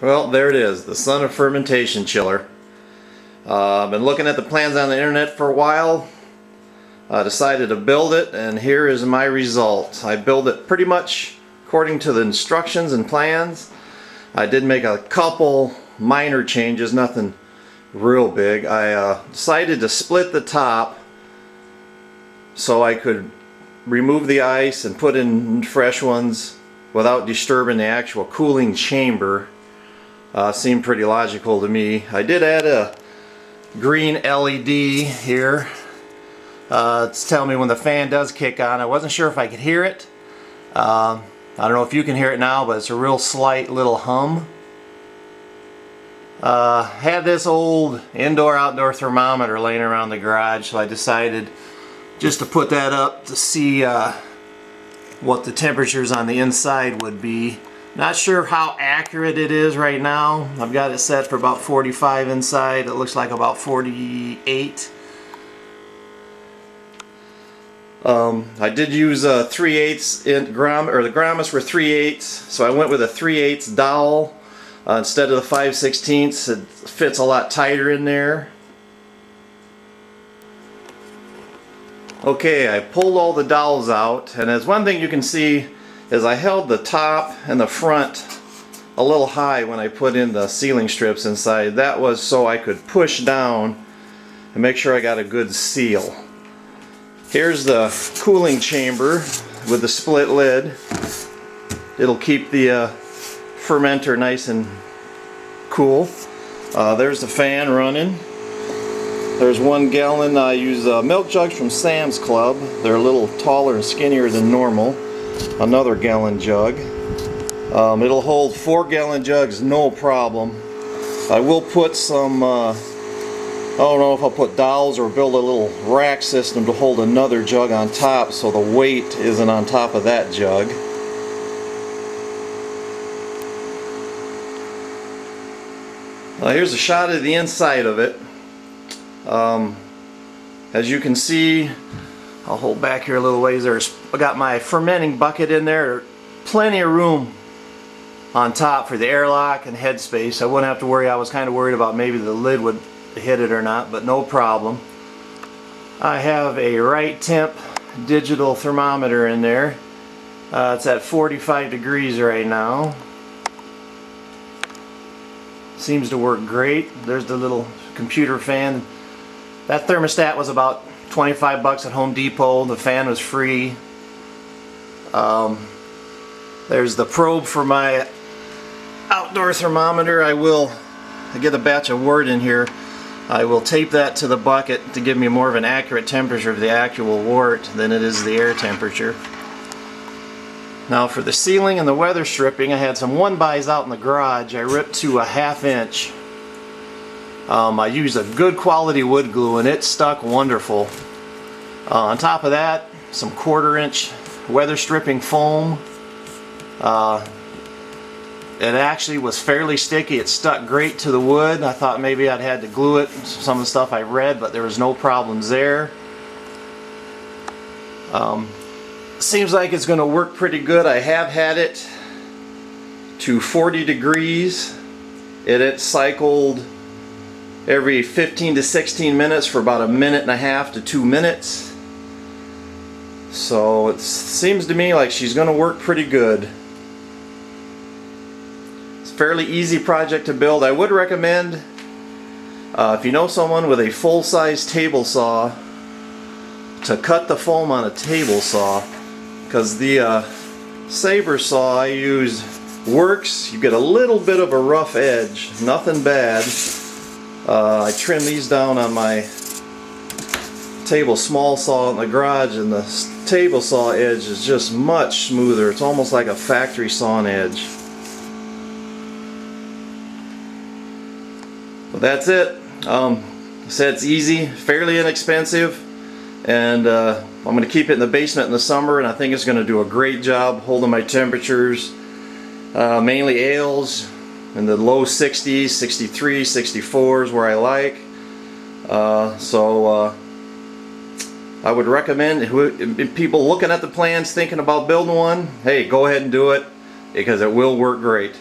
Well, there it is, the Son of Fermentation Chiller. I've been looking at the plans on the internet for a while. I decided to build it, and here is my result. I built it pretty much according to the instructions and plans. I did make a couple minor changes, nothing real big. I decided to split the top so I could remove the ice and put in fresh ones without disturbing the actual cooling chamber. Seemed pretty logical to me. I did add a green LED here. It's telling me when the fan does kick on. I wasn't sure if I could hear it. I don't know if you can hear it now, but it's a real slight little hum. Had this old indoor-outdoor thermometer laying around the garage, so I decided just to put that up to see what the temperatures on the inside would be. Not sure how accurate it is right now. I've got it set for about 45 inside. It looks like about 48. I did use 3/8 in the grommets were 3/8, so I went with a 3/8 dowel instead of the 5/16. It fits a lot tighter in there. Okay, I pulled all the dowels out, and as one thing you can see is I held the top and the front a little high when I put in the sealing strips inside. That was so I could push down and make sure I got a good seal. Here's the cooling chamber with the split lid. It'll keep the fermenter nice and cool. There's the fan running. There's 1 gallon. I use milk jugs from Sam's Club. They're a little taller and skinnier than normal. Another gallon jug. It'll hold 4-gallon jugs, no problem. I will put some, I don't know if I'll put dowels or build a little rack system to hold another jug on top so the weight isn't on top of that jug. Here's a shot of the inside of it. As you can see, I'll hold back here a little ways. I got my fermenting bucket in there. Plenty of room on top for the airlock and headspace. I wouldn't have to worry. I was kind of worried about maybe the lid would hit it or not, but no problem. I have a right temp digital thermometer in there. It's at 45 degrees right now. Seems to work great. There's the little computer fan. That thermostat was about 25 bucks at Home Depot. The fan was free. There's the probe for my outdoor thermometer. I get a batch of wort in here. I will tape that to the bucket to give me more of an accurate temperature of the actual wort than it is the air temperature. Now for the sealing and the weather stripping, I had some 1-bys out in the garage. I ripped to a 1/2 inch. I used a good quality wood glue and it stuck wonderful. On top of that, some 1/4 inch weather stripping foam. It actually was fairly sticky. It stuck great to the wood. I thought maybe I'd had to glue it, some of the stuff I read, but there was no problems there. Seems like it's going to work pretty good. I have had it to 40 degrees. It cycled every 15 to 16 minutes for about 1.5 to 2 minutes. So it seems to me like she's going to work pretty good. It's a fairly easy project to build. I would recommend, if you know someone with a full-size table saw, to cut the foam on a table saw, because the saber saw I use works. You get a little bit of a rough edge, nothing bad. I trim these down on my table small saw in the garage, and the table saw edge is just much smoother. It's almost like a factory sawn edge. But that's it. I said it's easy, fairly inexpensive, and I'm going to keep it in the basement in the summer, and I think it's going to do a great job holding my temperatures. Mainly ales in the low 60s, 63, 64 is where I like. I would recommend if people looking at the plans thinking about building one, hey, go ahead and do it because it will work great.